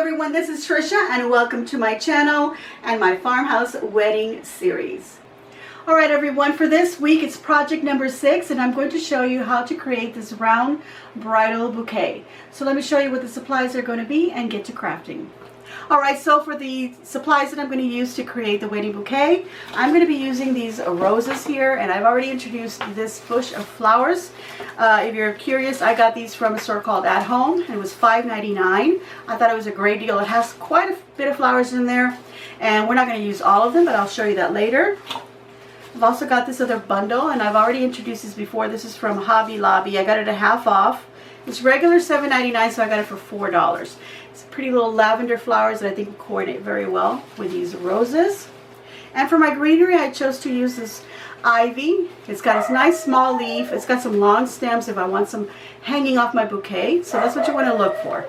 everyone, this is Tricia and welcome to my channel and my farmhouse wedding series. Alright everyone, for this week it's project number 6 and I'm going to show you how to create this round bridal bouquet. So let me show you what the supplies are going to be and get to crafting. Alright, so for the supplies that I'm going to use to create the wedding bouquet, I'm going to be using these roses here, and I've already introduced this bush of flowers. If you're curious, I got these from a store called At Home, and it was $5.99. I thought it was a great deal. It has quite a bit of flowers in there, and we're not going to use all of them, but I'll show you that later. I've also got this other bundle, and I've already introduced this before. This is from Hobby Lobby. I got it at half off. It's regular $7.99, so I got it for $4. It's pretty little lavender flowers that I think will coordinate very well with these roses. And for my greenery, I chose to use this ivy. It's got this nice small leaf. It's got some long stems if I want some hanging off my bouquet. So that's what you want to look for.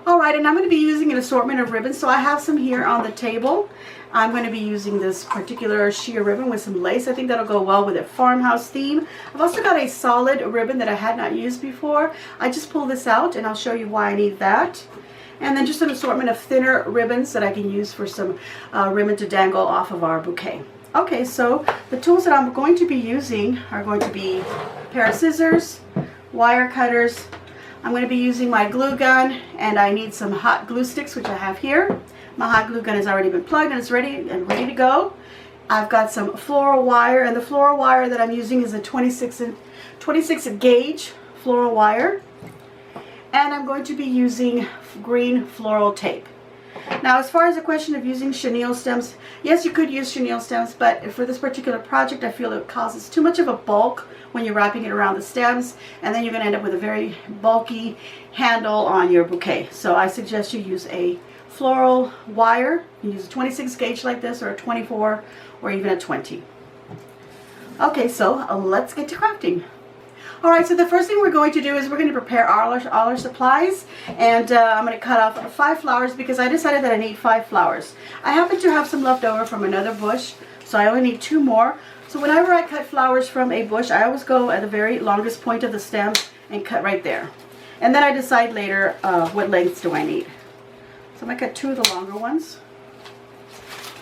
Alright, and I'm going to be using an assortment of ribbons. So I have some here on the table. I'm going to be using this particular sheer ribbon with some lace. I think that'll go well with a farmhouse theme. I've also got a solid ribbon that I had not used before. I just pulled this out and I'll show you why I need that. And then just an assortment of thinner ribbons that I can use for some ribbon to dangle off of our bouquet. Okay, so the tools that I'm going to be using are going to be a pair of scissors, wire cutters. I'm going to be using my glue gun, and I need some hot glue sticks, which I have here. My hot glue gun has already been plugged and it's ready to go. I've got some floral wire, and the floral wire that I'm using is a 26 gauge floral wire. And I'm going to be using green floral tape. Now, as far as the question of using chenille stems, yes, you could use chenille stems, but for this particular project, I feel it causes too much of a bulk when you're wrapping it around the stems, and then you're going to end up with a very bulky handle on your bouquet. So I suggest you use a floral wire. You use a 26 gauge like this, or a 24, or even a 20. Okay, so let's get to crafting. Alright, so the first thing we're going to do is we're going to prepare all our supplies, and I'm going to cut off 5 flowers because I decided that I need 5 flowers. I happen to have some left over from another bush, so I only need 2 more. So whenever I cut flowers from a bush, I always go at the very longest point of the stem and cut right there. And then I decide later what lengths do I need. So I'm going to cut 2 of the longer ones,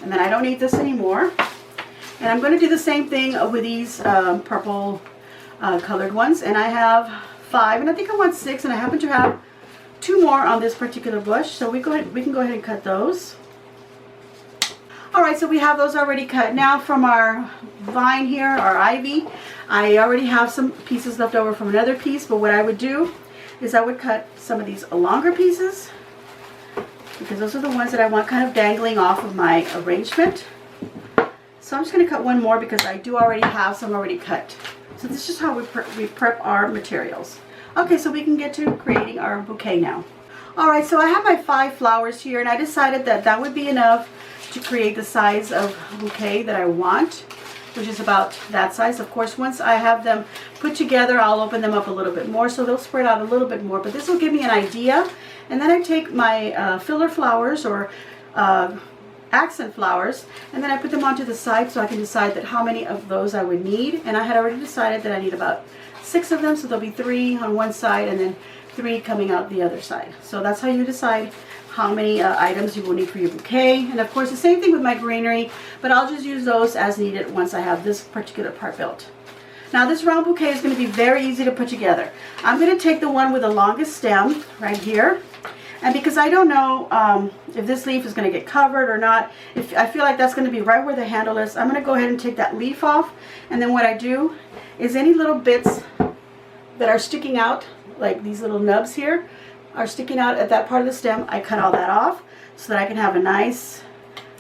and then I don't need this anymore. And I'm going to do the same thing with these purple colored ones, and I have 5, and I think I want 6, and I happen to have 2 more on this particular bush, so we can go ahead and cut those. Alright, so we have those already cut. Now from our vine here, our ivy, I already have some pieces left over from another piece, but what I would do is I would cut some of these longer pieces, because those are the ones that I want kind of dangling off of my arrangement. So I'm just going to cut one more because I do already have some already cut. So this is how we prep our materials. Okay, so we can get to creating our bouquet now. Alright, so I have my 5 flowers here, and I decided that that would be enough to create the size of bouquet that I want, which is about that size. Of course, once I have them put together, I'll open them up a little bit more, so they'll spread out a little bit more, but this will give me an idea. And then I take my filler flowers, or accent flowers, and then I put them onto the side so I can decide that how many of those I would need. And I had already decided that I need about 6 of them, so there'll be 3 on one side and then 3 coming out the other side. So that's how you decide how many items you will need for your bouquet. And of course the same thing with my greenery, but I'll just use those as needed once I have this particular part built. Now this round bouquet is going to be very easy to put together. I'm going to take the one with the longest stem right here. And because I don't know if this leaf is going to get covered or not, if I feel like that's going to be right where the handle is, I'm going to go ahead and take that leaf off. And then what I do is any little bits that are sticking out, like these little nubs here, are sticking out at that part of the stem, I cut all that off so that I can have a nice,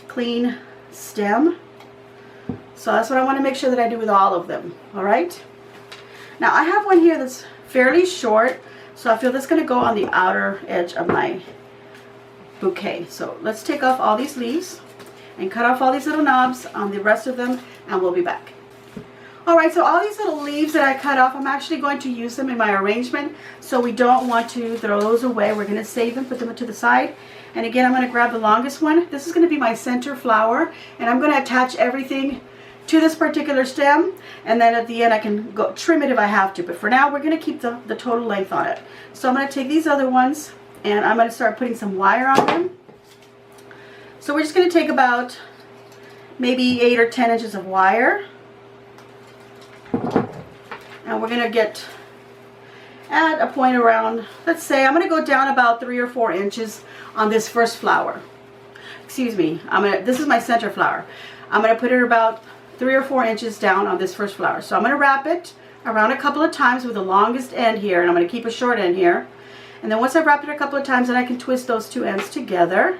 clean stem. So that's what I want to make sure that I do with all of them. Alright? Now I have one here that's fairly short, so I feel that's going to go on the outer edge of my bouquet. So let's take off all these leaves and cut off all these little knobs on the rest of them, and we'll be back. Alright, so all these little leaves that I cut off, I'm actually going to use them in my arrangement, so we don't want to throw those away. We're going to save them, put them to the side. And again, I'm going to grab the longest one. This is going to be my center flower, and I'm going to attach everything to this particular stem, and then at the end I can go trim it if I have to, but for now we're going to keep the total length on it. So I'm going to take these other ones and I'm going to start putting some wire on them. So we're just going to take about maybe 8 or 10 inches of wire, and we're going to at a point around, let's say I'm going to go down about 3 or 4 inches on this first flower. Excuse me, this is my center flower. I'm going to put it about 3 or 4 inches down on this first flower. So I'm going to wrap it around a couple of times with the longest end here, and I'm going to keep a short end here. And then once I've wrapped it a couple of times, then I can twist those two ends together.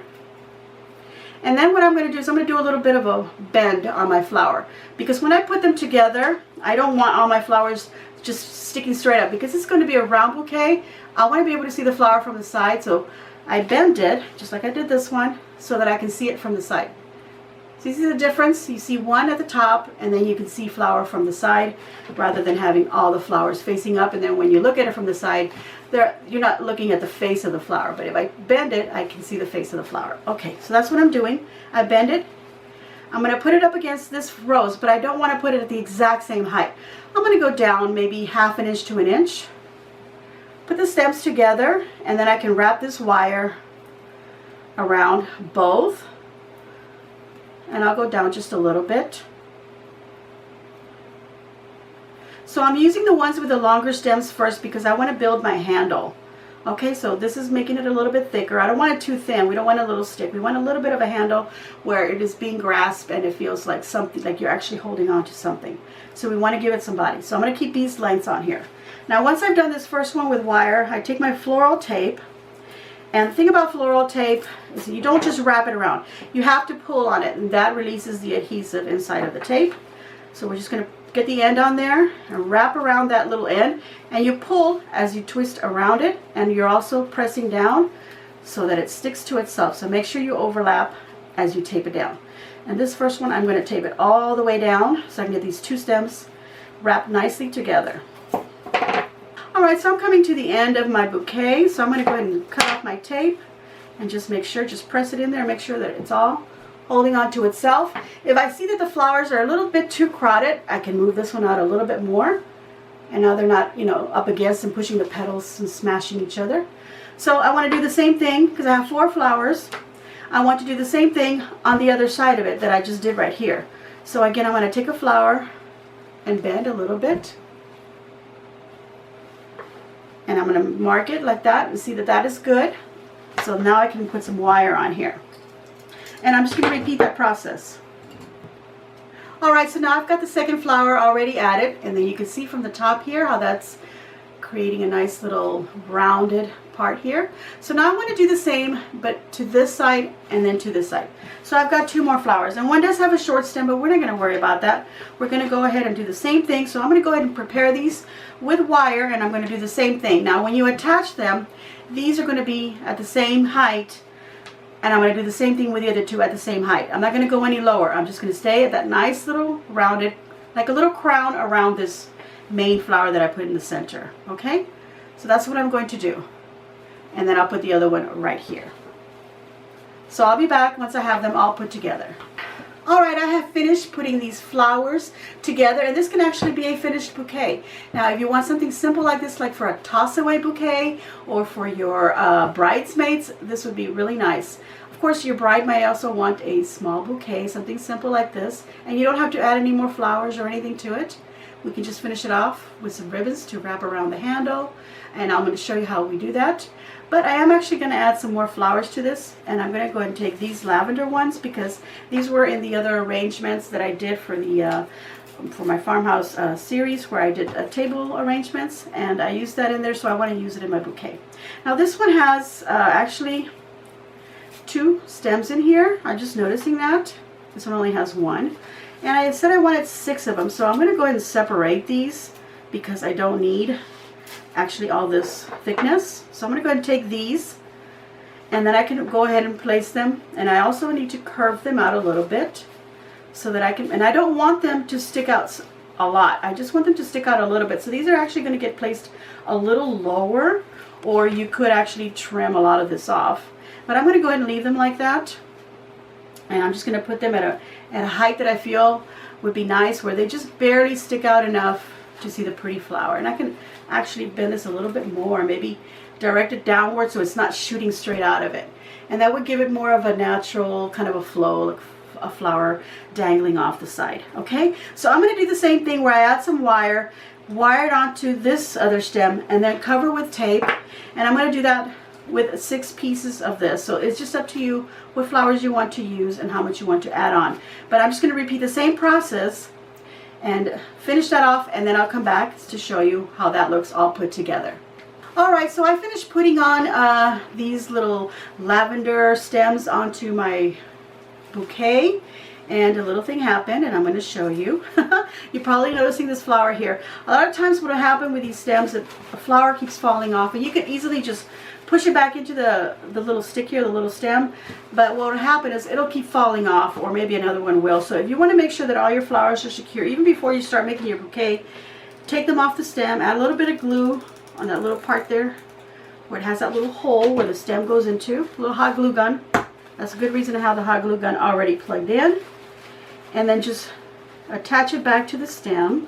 And then what I'm going to do is I'm going to do a little bit of a bend on my flower, because when I put them together, I don't want all my flowers just sticking straight up, because it's going to be a round bouquet. I want to be able to see the flower from the side, so I bend it just like I did this one so that I can see it from the side. So you see the difference? You see one at the top, and then you can see flower from the side, rather than having all the flowers facing up, and then when you look at it from the side, you're not looking at the face of the flower. But if I bend it, I can see the face of the flower. Okay, so that's what I'm doing. I bend it. I'm going to put it up against this rose, but I don't want to put it at the exact same height. I'm going to go down maybe 1/2 inch to 1 inch. Put the stems together, and then I can wrap this wire around both. And I'll go down just a little bit. So I'm using the ones with the longer stems first because I want to build my handle. Okay, so this is making it a little bit thicker. I don't want it too thin. We don't want a little stick. We want a little bit of a handle where it is being grasped and it feels like something, like you're actually holding on to something. So we want to give it some body. So I'm going to keep these lengths on here. Now once I've done this first one with wire, I take my floral tape. And the thing about floral tape is you don't just wrap it around. You have to pull on it, and that releases the adhesive inside of the tape. So we're just going to get the end on there and wrap around that little end, and you pull as you twist around it, and you're also pressing down so that it sticks to itself. So make sure you overlap as you tape it down. And this first one, I'm going to tape it all the way down so I can get these two stems wrapped nicely together. Alright, so I'm coming to the end of my bouquet, so I'm going to go ahead and cut off my tape and just make sure, just press it in there, make sure that it's all holding on to itself. If I see that the flowers are a little bit too crowded, I can move this one out a little bit more. And now they're not, up against and pushing the petals and smashing each other. So I want to do the same thing, because I have 4 flowers. I want to do the same thing on the other side of it that I just did right here. So again, I'm going to take a flower and bend a little bit. And I'm going to mark it like that and see that that is good. So now I can put some wire on here. And I'm just going to repeat that process. Alright, so now I've got the second flower already added. And then you can see from the top here how that's creating a nice little rounded part here. So now I want to do the same, but to this side and then to this side. So I've got 2 more flowers. And one does have a short stem, but we're not going to worry about that. We're going to go ahead and do the same thing. So I'm going to go ahead and prepare these with wire, and I'm going to do the same thing. Now when you attach them, these are going to be at the same height, and I'm going to do the same thing with the other 2 at the same height. I'm not going to go any lower. I'm just going to stay at that nice little rounded, like a little crown around this main flower that I put in the center. Okay, so that's what I'm going to do, and then I'll put the other one right here. So I'll be back once I have them all put together. Alright, I have finished putting these flowers together, and this can actually be a finished bouquet. Now if you want something simple like this, like for a toss-away bouquet or for your bridesmaids, this would be really nice. Of course, your bride may also want a small bouquet, something simple like this, and you don't have to add any more flowers or anything to it. We can just finish it off with some ribbons to wrap around the handle, and I'm going to show you how we do that. But I am actually going to add some more flowers to this, and I'm going to go ahead and take these lavender ones because these were in the other arrangements that I did for the for my farmhouse series, where I did table arrangements, and I used that in there, so I want to use it in my bouquet. Now this one has actually 2 stems in here. I'm just noticing that. This one only has 1. And I said I wanted 6 of them, so I'm going to go ahead and separate these because I don't need actually all this thickness. So I'm going to go ahead and take these, and then I can go ahead and place them. And I also need to curve them out a little bit so that I can, and I don't want them to stick out a lot. I just want them to stick out a little bit. So these are actually going to get placed a little lower, or you could actually trim a lot of this off. But I'm going to go ahead and leave them like that. And I'm just going to put them at a height that I feel would be nice, where they just barely stick out enough to see the pretty flower. And I can actually bend this a little bit more, maybe direct it downward so it's not shooting straight out of it. And that would give it more of a natural kind of a flow, like a flower dangling off the side. Okay, so I'm going to do the same thing where I add some wire it onto this other stem and then cover with tape, and I'm going to do that with 6 pieces of this. So it's just up to you what flowers you want to use and how much you want to add on. But I'm just going to repeat the same process and finish that off, and then I'll come back to show you how that looks all put together. Alright, so I finished putting on these little lavender stems onto my bouquet, and a little thing happened, and I'm going to show you. You're probably noticing this flower here. A lot of times what will happen with these stems, that a flower keeps falling off, and you can easily just push it back into the little stick here, the little stem, but what will happen is it'll keep falling off, or maybe another one will. So if you want to make sure that all your flowers are secure, even before you start making your bouquet, take them off the stem, add a little bit of glue on that little part there where it has that little hole where the stem goes into, a little hot glue gun. That's a good reason to have the hot glue gun already plugged in. And then just attach it back to the stem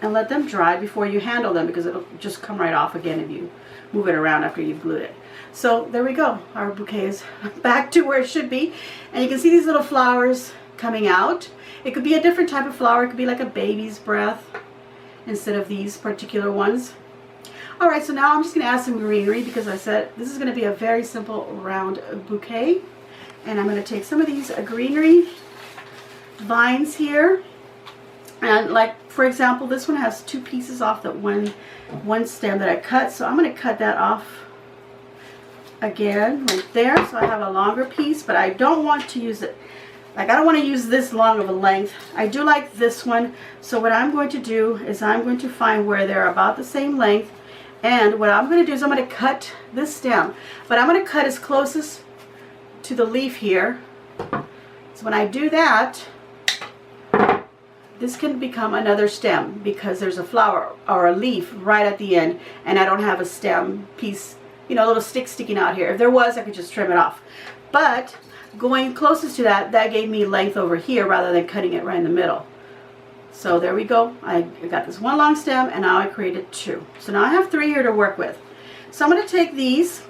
and let them dry before you handle them, because it'll just come right off again if you move it around after you've glued it. So there we go. Our bouquet is back to where it should be. And you can see these little flowers coming out. It could be a different type of flower. It could be like a baby's breath instead of these particular ones. Alright, so now I'm just going to add some greenery, because I said this is going to be a very simple round bouquet. And I'm going to take some of these greenery vines here, and like for example, this one has 2 pieces off that one stem that I cut, so I'm going to cut that off again right there, so I have a longer piece. But I don't want to use it, like I don't want to use this long of a length. I do like this one, so what I'm going to do is I'm going to find where they're about the same length, and what I'm going to do is I'm going to cut this stem, but I'm going to cut as close as to the leaf here. So when I do that, this can become another stem, because there's a flower or a leaf right at the end, and I don't have a stem piece, you know, a little stick sticking out here. If there was, I could just trim it off. But going closest to that, that gave me length over here rather than cutting it right in the middle. So there we go. I got this one long stem, and now I created 2. So now I have 3 here to work with. So I'm going to take these,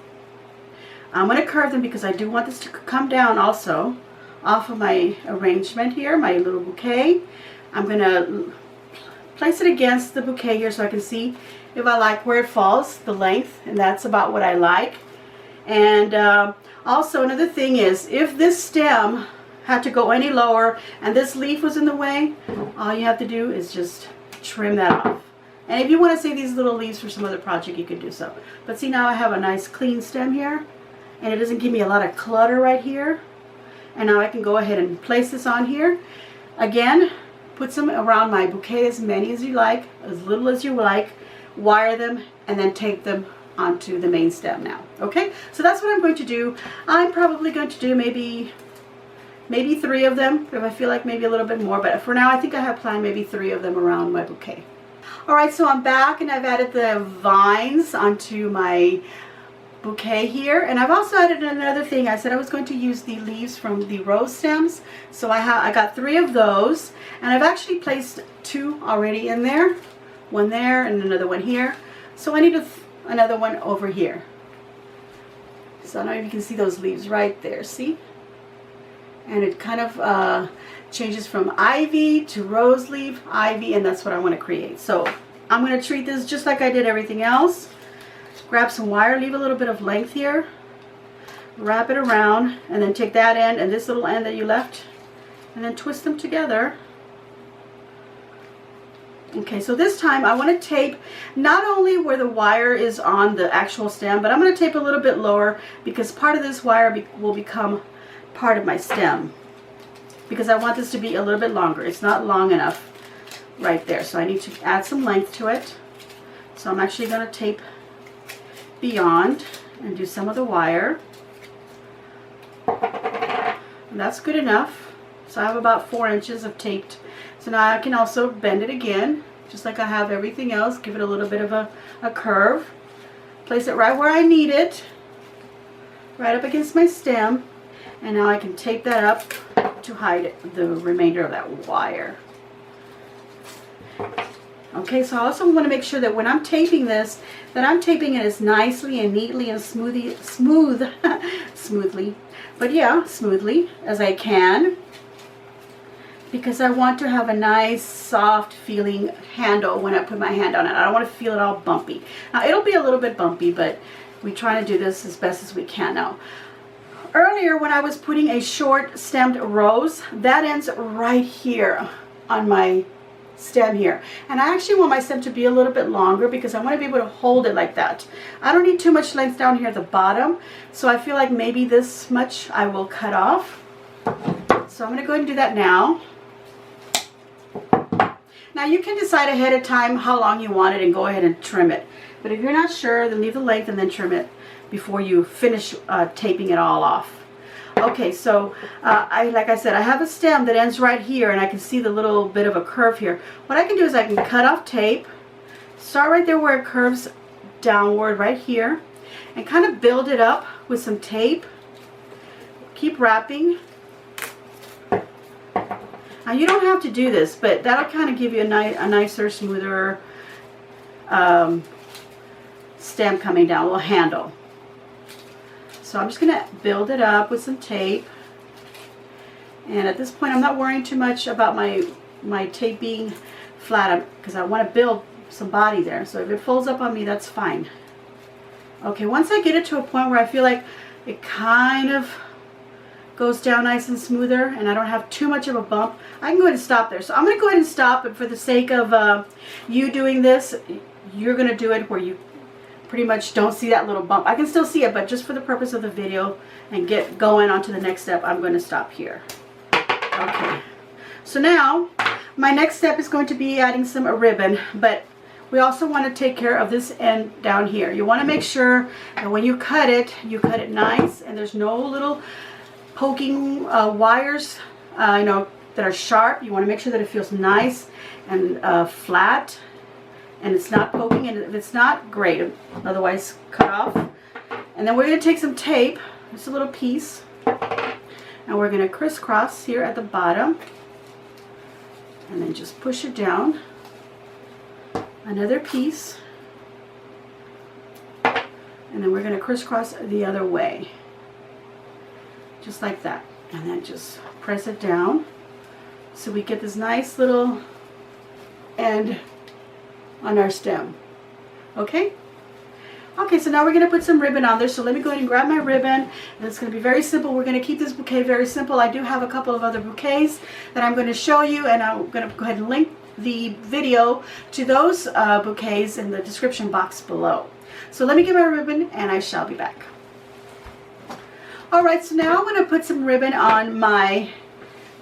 I'm going to curve them, because I do want this to come down also off of my arrangement here, my little bouquet. I'm going to place it against the bouquet here so I can see if I like where it falls, the length, and that's about what I like. And also another thing is, if this stem had to go any lower and this leaf was in the way, all you have to do is just trim that off. And if you want to save these little leaves for some other project, you can do so. But see, now I have a nice clean stem here, and it doesn't give me a lot of clutter right here. And now I can go ahead and place this on here. Again, put some around my bouquet, as many as you like, as little as you like, wire them, and then tape them onto the main stem now. Okay, so that's what I'm going to do. I'm probably going to do maybe 3 of them, if I feel like maybe a little bit more, but for now I think I have planned maybe 3 of them around my bouquet. Alright, so I'm back, and I've added the vines onto my bouquet here, and I've also added another thing. I said I was going to use the leaves from the rose stems, so I got 3 of those, and I've actually placed 2 already in there, one there and another one here. So I need another one over here. So I don't know if you can see those leaves right there, see? And it kind of changes from ivy to rose leaf, ivy, and that's what I want to create. So I'm going to treat this just like I did everything else. Grab some wire, leave a little bit of length here, wrap it around, and then take that end and this little end that you left, and then twist them together. Okay, so this time I want to tape not only where the wire is on the actual stem, but I'm going to tape a little bit lower, because part of this wire will become part of my stem, because I want this to be a little bit longer. It's not long enough right there, so I need to add some length to it. So I'm actually going to tape beyond and do some of the wire, and that's good enough. So I have about 4 inches of taped. So now I can also bend it again, just like I have everything else. Give it a little bit of a curve, place it right where I need it, right up against my stem, and now I can tape that up to hide the remainder of that wire. Okay, so I also want to make sure that when I'm taping this, that I'm taping it as nicely and neatly and smoothly as I can, because I want to have a nice soft feeling handle when I put my hand on it. I don't want to feel it all bumpy. Now it'll be a little bit bumpy, but we try to do this as best as we can. Now earlier when I was putting a short stemmed rose, that ends right here on my stem here, and I actually want my stem to be a little bit longer because I want to be able to hold it like that. I don't need too much length down here at the bottom, so I feel like maybe this much I will cut off. So I'm going to go ahead and do that now. Now you can decide ahead of time how long you want it and go ahead and trim it, but if you're not sure, then leave the length and then trim it before you finish taping it all off. Okay, so like I said, I have a stem that ends right here, and I can see the little bit of a curve here. What I can do is I can cut off tape, start right there where it curves downward right here, and kind of build it up with some tape. Keep wrapping. Now you don't have to do this, but that'll kind of give you a nicer, smoother stem coming down, a little handle. So I'm just going to build it up with some tape. And at this point, I'm not worrying too much about my tape being flat because I want to build some body there. So if it folds up on me, that's fine. Okay, once I get it to a point where I feel like it kind of goes down nice and smoother and I don't have too much of a bump, I can go ahead and stop there. So I'm going to go ahead and stop, but for the sake of you doing this, you're going to do it where you pretty much don't see that little bump. I can still see it, but just for the purpose of the video and get going on to the next step, I'm going to stop here. Okay, so now my next step is going to be adding some ribbon, but we also want to take care of this end down here. You want to make sure that when you cut it nice and there's no little poking wires that are sharp. You want to make sure that it feels nice and flat, and it's not poking, and if it's not, great, otherwise cut off. And then we're going to take some tape, just a little piece, and we're going to crisscross here at the bottom, and then just push it down. Another piece, and then we're going to crisscross the other way, just like that, and then just press it down so we get this nice little end on our stem. Okay, so now we're going to put some ribbon on there. So let me go ahead and grab my ribbon, and it's going to be very simple. We're going to keep this bouquet very simple. I do have a couple of other bouquets that I'm going to show you, and I'm going to go ahead and link the video to those bouquets in the description box below. So let me get my ribbon and I shall be back. Alright, so now I'm going to put some ribbon on my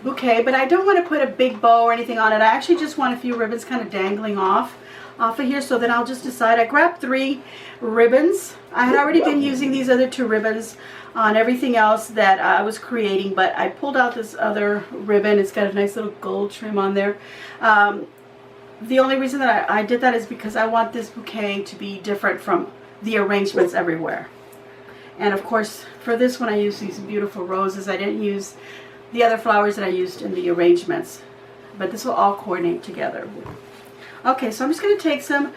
bouquet, but I don't want to put a big bow or anything on it. I actually just want a few ribbons kind of dangling off of here, so then I'll just decide. I grabbed 3 ribbons. I had already been using these other 2 ribbons on everything else that I was creating, but I pulled out this other ribbon. It's got a nice little gold trim on there. The only reason that I did that is because I want this bouquet to be different from the arrangements everywhere. And of course, for this one I used these beautiful roses. I didn't use the other flowers that I used in the arrangements, but this will all coordinate together. Okay, so I'm just going to take some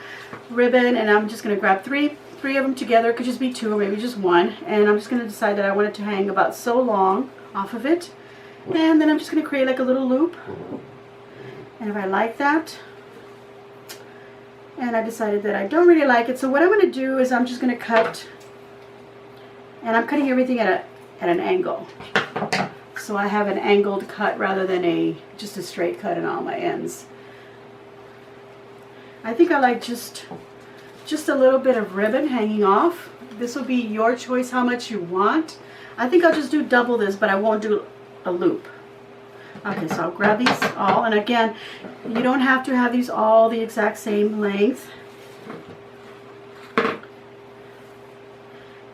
ribbon, and I'm just going to grab three of them together. It could just be 2 or maybe just 1, and I'm just going to decide that I want it to hang about so long off of it, and then I'm just going to create like a little loop. And if I like that, and I decided that I don't really like it, so what I'm going to do is I'm just going to cut, and I'm cutting everything at an angle. So I have an angled cut rather than just a straight cut in all my ends. I think I like just a little bit of ribbon hanging off. This will be your choice how much you want. I think I'll just do double this, but I won't do a loop. Okay, so I'll grab these all, and again, you don't have to have these all the exact same length.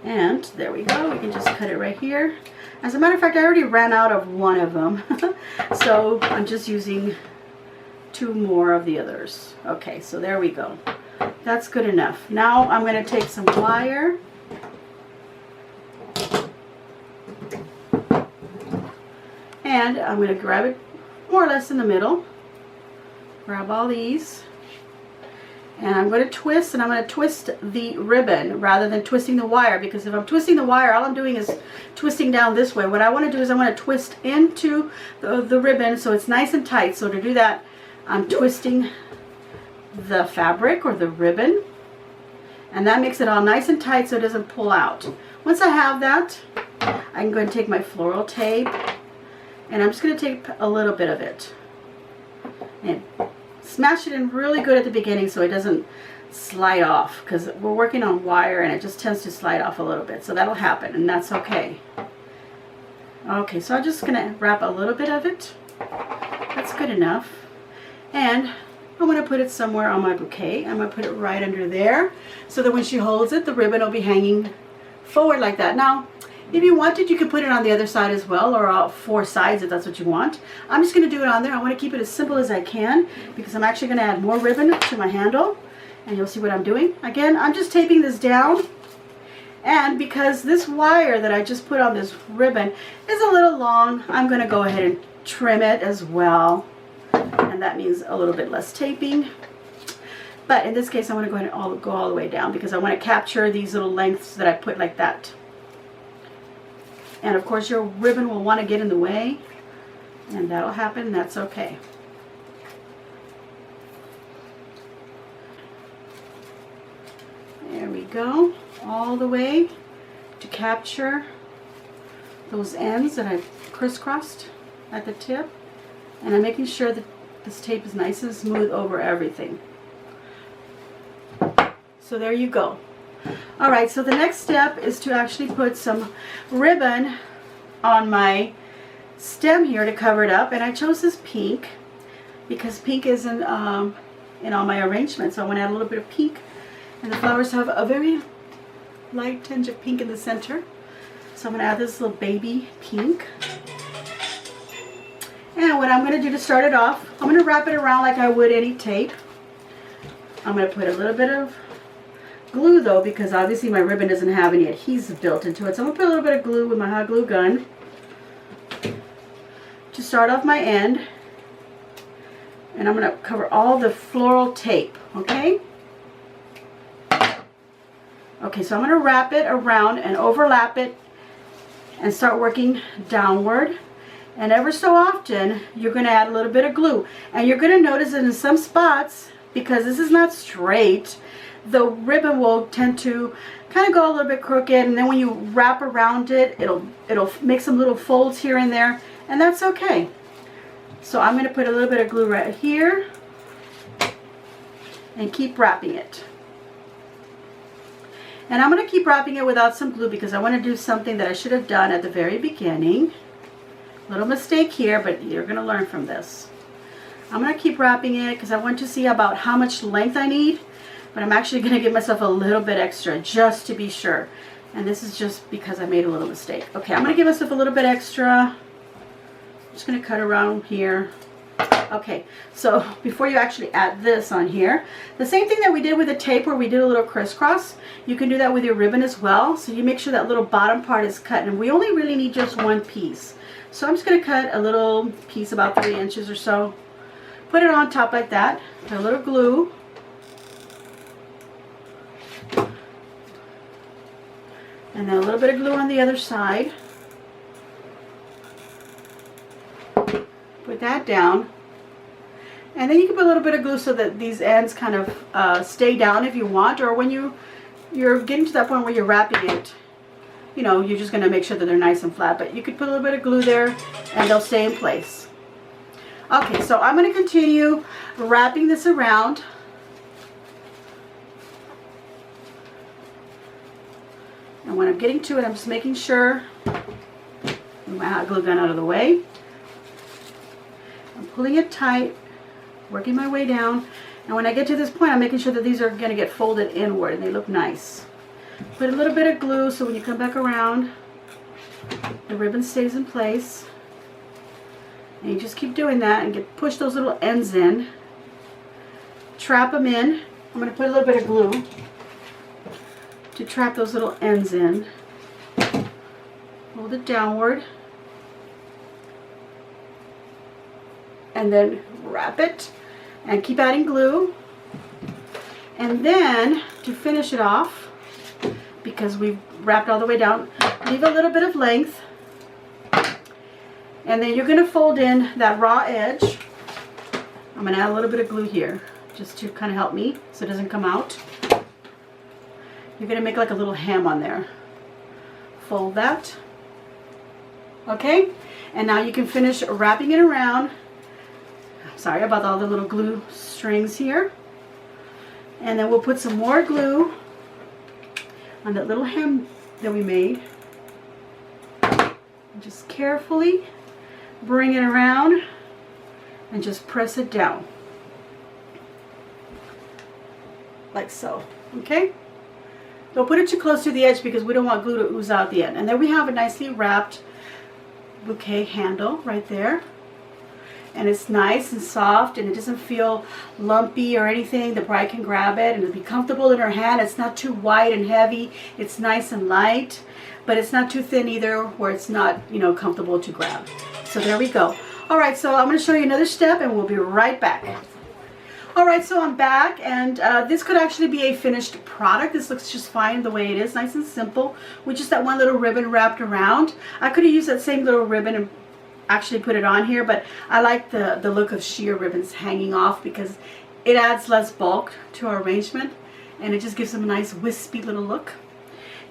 And there we go. We can just cut it right here. As a matter of fact, I already ran out of one of them, so I'm just using 2 more of the others. Okay, so there we go. That's good enough. Now I'm going to take some wire, and I'm going to grab it more or less in the middle. Grab all these, And I'm going to twist, and I'm going to twist the ribbon rather than twisting the wire, because if I'm twisting the wire, all I'm doing is twisting down this way. What I want to do is I want to twist into the ribbon so it's nice and tight. So to do that, I'm twisting the fabric or the ribbon, and that makes it all nice and tight so it doesn't pull out. Once I have that, I can go and take my floral tape, and I'm just going to take a little bit of it and smash it in really good at the beginning so it doesn't slide off, because we're working on wire and it just tends to slide off a little bit. So that'll happen, and that's okay. Okay, so I'm just going to wrap a little bit of it. That's good enough. And I'm going to put it somewhere on my bouquet. I'm going to put it right under there so that when she holds it, the ribbon will be hanging forward like that. Now, if you wanted, you could put it on the other side as well, or all four sides if that's what you want. I'm just going to do it on there. I want to keep it as simple as I can because I'm actually going to add more ribbon to my handle, and you'll see what I'm doing. Again, I'm just taping this down, and because this wire that I just put on this ribbon is a little long, I'm going to go ahead and trim it as well, and that means a little bit less taping. But in this case, I want to go ahead and go all the way down because I want to capture these little lengths that I put like that. And of course your ribbon will want to get in the way, and that'll happen. That's okay. There we go, all the way to capture those ends that I've crisscrossed at the tip. And I'm making sure that this tape is nice and smooth over everything. So there you go. Alright, so the next step is to actually put some ribbon on my stem here to cover it up. And I chose this pink because pink is in all my arrangements. So I want to add a little bit of pink. And the flowers have a very light tinge of pink in the center. So I'm going to add this little baby pink. And what I'm going to do to start it off, I'm going to wrap it around like I would any tape. I'm going to put a little bit of glue though, because obviously my ribbon doesn't have any adhesive built into it. So I'm going to put a little bit of glue with my hot glue gun to start off my end. And I'm going to cover all the floral tape, okay? Okay, so I'm going to wrap it around and overlap it and start working downward. And ever so often, you're going to add a little bit of glue. And you're going to notice that in some spots, because this is not straight, the ribbon will tend to kind of go a little bit crooked. And then when you wrap around it, it'll make some little folds here and there. And that's okay. So I'm going to put a little bit of glue right here and keep wrapping it. And I'm going to keep wrapping it without some glue because I want to do something that I should have done at the very beginning. Little mistake here, but you're going to learn from this. I'm going to keep wrapping it because I want to see about how much length I need, but I'm actually going to give myself a little bit extra just to be sure. And this is just because I made a little mistake. Okay, I'm going to give myself a little bit extra. I'm just going to cut around here. Okay, so before you actually add this on here, the same thing that we did with the tape where we did a little crisscross, you can do that with your ribbon as well. So you make sure that little bottom part is cut, and we only really need just one piece. So I'm just going to cut a little piece about 3 inches or so. Put it on top like that. Put a little glue. And then a little bit of glue on the other side. Put that down. And then you can put a little bit of glue so that these ends kind of stay down if you want. Or when you're getting to that point where you're wrapping it, you know, you're just going to make sure that they're nice and flat. But you could put a little bit of glue there and they'll stay in place. Okay, so I'm going to continue wrapping this around. And when I'm getting to it, I'm just making sure, move my hot glue gun out of the way. I'm pulling it tight, working my way down. And when I get to this point, I'm making sure that these are going to get folded inward and they look nice. Put a little bit of glue so when you come back around, the ribbon stays in place. And you just keep doing that and push those little ends in. Trap them in. I'm going to put a little bit of glue to trap those little ends in. Hold it downward. And then wrap it and keep adding glue. And then to finish it off, because we've wrapped all the way down, leave a little bit of length. And then you're going to fold in that raw edge. I'm going to add a little bit of glue here just to kind of help me so it doesn't come out. You're going to make like a little hem on there. Fold that. Okay, and now you can finish wrapping it around. Sorry about all the little glue strings here. And then we'll put some more glue on that little hem that we made. And just carefully bring it around and just press it down. Like so, okay? Don't put it too close to the edge because we don't want glue to ooze out the end. And then we have a nicely wrapped bouquet handle right there. And it's nice and soft and it doesn't feel lumpy or anything. The bride can grab it and it'll be comfortable in her hand. It's not too wide and heavy. It's nice and light, but it's not too thin either where it's not, you know, comfortable to grab. So there we go. All right, so I'm going to show you another step and we'll be right back. All right, so I'm back, and this could actually be a finished product. This looks just fine the way it is, nice and simple, with just that one little ribbon wrapped around. I could have used that same little ribbon and actually put it on here, but I like the look of sheer ribbons hanging off because it adds less bulk to our arrangement, and it just gives them a nice wispy little look.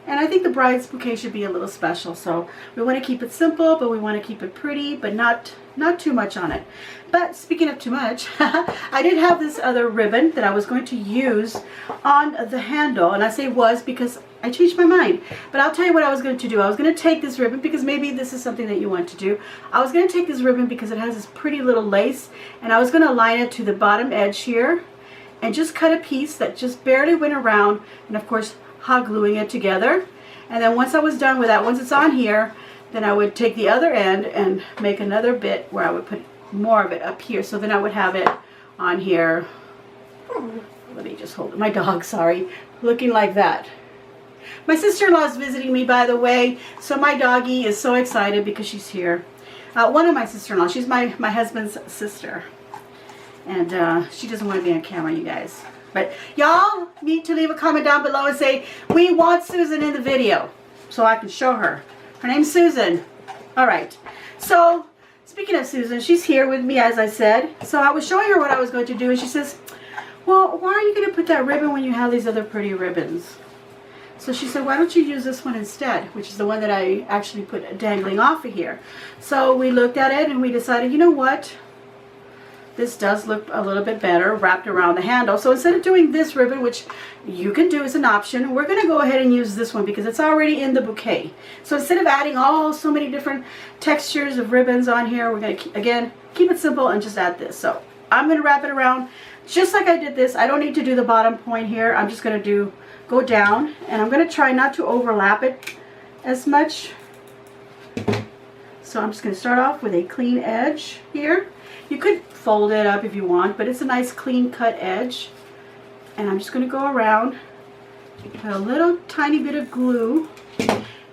And I think the bride's bouquet should be a little special, so we want to keep it simple, but we want to keep it pretty, but not too much on it. But speaking of too much, I did have this other ribbon that I was going to use on the handle, and I say was because I changed my mind. But I'll tell you what I was going to do. I was going to take this ribbon because maybe this is something that you want to do. I was going to take this ribbon because it has this pretty little lace, and I was going to line it to the bottom edge here and just cut a piece that just barely went around, and of course hot gluing it together. And then once I was done with that, once it's on here, then I would take the other end and make another bit where I would put more of it up here. So then I would have it on here. Let me just hold it. My dog, sorry, looking like that. My sister-in-law is visiting me, by the way, so my doggie is so excited because she's here. One of my sister-in-law, she's my husband's sister, and she doesn't want to be on camera, you guys. But y'all need to leave a comment down below and say, we want Susan in the video so I can show her. Her name's Susan. All right. So speaking of Susan, she's here with me, as I said. So I was showing her what I was going to do, and she says, well, why are you going to put that ribbon when you have these other pretty ribbons? So she said, why don't you use this one instead, which is the one that I actually put dangling off of here. So we looked at it and we decided, you know what? This does look a little bit better wrapped around the handle. So instead of doing this ribbon, which you can do as an option, we're going to go ahead and use this one because it's already in the bouquet. So instead of adding so many different textures of ribbons on here, we're going to, again, keep it simple and just add this. So I'm going to wrap it around just like I did this. I don't need to do the bottom point here. I'm just going to go down, and I'm going to try not to overlap it as much. So I'm just going to start off with a clean edge here. You could fold it up if you want, but it's a nice clean cut edge. And I'm just going to go around, put a little tiny bit of glue.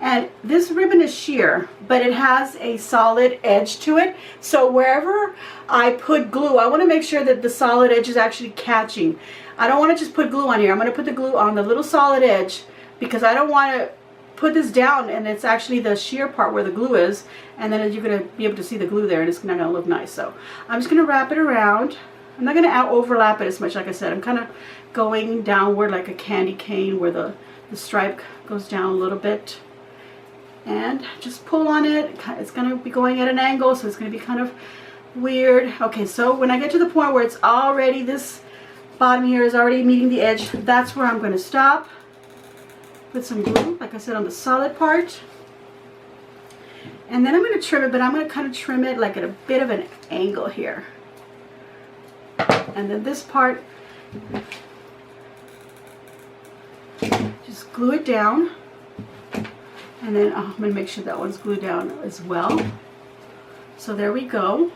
And this ribbon is sheer, but it has a solid edge to it. So wherever I put glue, I want to make sure that the solid edge is actually catching. I don't want to just put glue on here. I'm going to put the glue on the little solid edge because I don't want to put this down and it's actually the sheer part where the glue is, and then you're going to be able to see the glue there and it's not going to look nice. So I'm just going to wrap it around. I'm not going to overlap it as much. Like I said, I'm kind of going downward like a candy cane where the stripe goes down a little bit, and just pull on it. It's going to be going at an angle, so it's going to be kind of weird. Okay, so when I get to the point where it's already, this bottom here is already meeting the edge, that's where I'm going to stop. Put some glue, like I said, on the solid part. And then I'm going to trim it, but I'm going to kind of trim it like at a bit of an angle here. And then this part, just glue it down. And then I'm going to make sure that one's glued down as well. So there we go.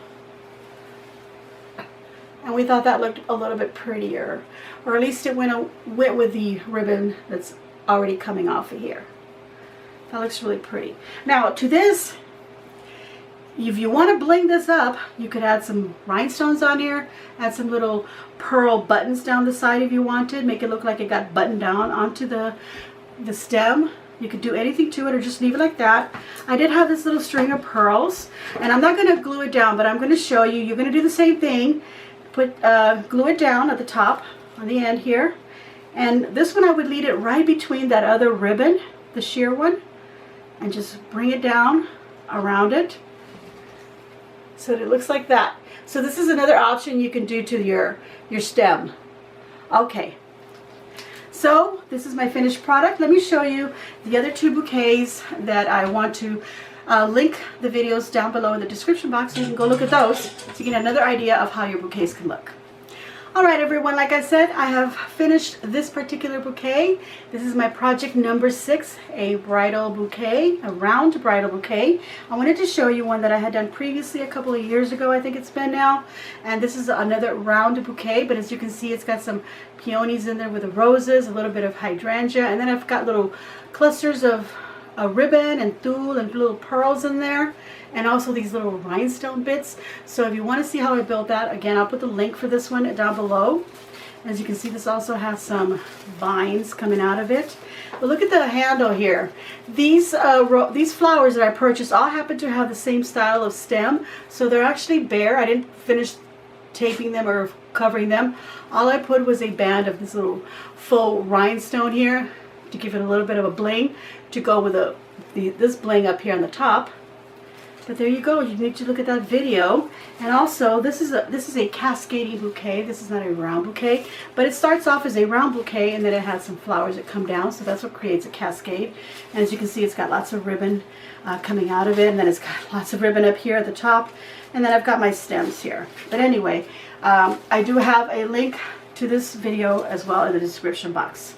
And we thought that looked a little bit prettier, or at least it went with the ribbon that's already coming off of here. That looks really pretty. Now to this, if you want to bling this up, you could add some rhinestones on here, add some little pearl buttons down the side if you wanted, make it look like it got buttoned down onto the stem. You could do anything to it or just leave it like that. I did have this little string of pearls, and I'm not going to glue it down, but I'm going to show you. You're going to do the same thing. Glue it down at the top, on the end here. And this one I would lead it right between that other ribbon, the sheer one, and just bring it down around it so that it looks like that. So this is another option you can do to your stem. Okay. So this is my finished product. Let me show you the other two bouquets that I want to link the videos down below in the description box, so you can go look at those so you get another idea of how your bouquets can look. Alright everyone, like I said, I have finished this particular bouquet. This is my project number 6, a bridal bouquet, a round bridal bouquet. I wanted to show you one that I had done previously a couple of years ago, I think it's been now. And this is another round bouquet, but as you can see, it's got some peonies in there with the roses, a little bit of hydrangea, and then I've got little clusters of a ribbon and tulle and little pearls in there, and also these little rhinestone bits. So if you want to see how I built that, again, I'll put the link for this one down below. As you can see, this also has some vines coming out of it. But look at the handle here. These flowers that I purchased all happen to have the same style of stem, so they're actually bare. I didn't finish taping them or covering them. All I put was a band of this little faux rhinestone here to give it a little bit of a bling to go with this bling up here on the top. But there you go. You need to look at that video. And also, this is a cascading bouquet. This is not a round bouquet, but it starts off as a round bouquet, and then it has some flowers that come down, so that's what creates a cascade. And as you can see, it's got lots of ribbon coming out of it, and then it's got lots of ribbon up here at the top, and then I've got my stems here. But anyway, I do have a link to this video as well in the description box.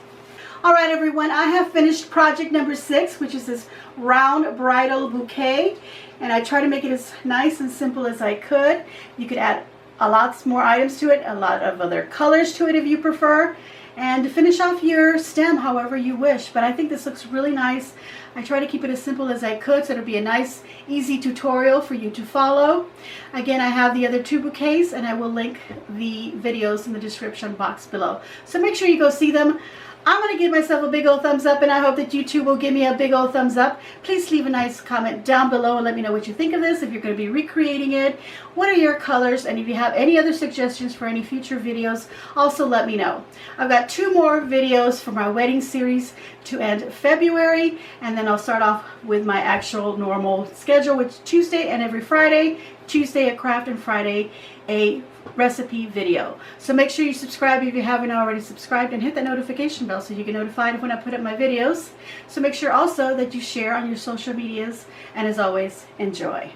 Alright everyone, I have finished project number 6, which is this round bridal bouquet, and I try to make it as nice and simple as I could. You could add a lot more items to it, a lot of other colors to it if you prefer, and to finish off your stem however you wish. But I think this looks really nice. I try to keep it as simple as I could so it'll be a nice easy tutorial for you to follow. Again, I have the other two bouquets, and I will link the videos in the description box below, so make sure you go see them. I'm going to give myself a big old thumbs up, and I hope that you too will give me a big old thumbs up. Please leave a nice comment down below and let me know what you think of this, if you're going to be recreating it, what are your colors, and if you have any other suggestions for any future videos, also let me know. I've got 2 more videos for my wedding series to end February, and then I'll start off with my actual normal schedule, which is Tuesday and every Friday, Tuesday a craft and Friday a recipe video. So make sure you subscribe if you haven't already subscribed, and hit that notification bell so you get notified when I put up my videos. So make sure also that you share on your social medias, and as always, enjoy.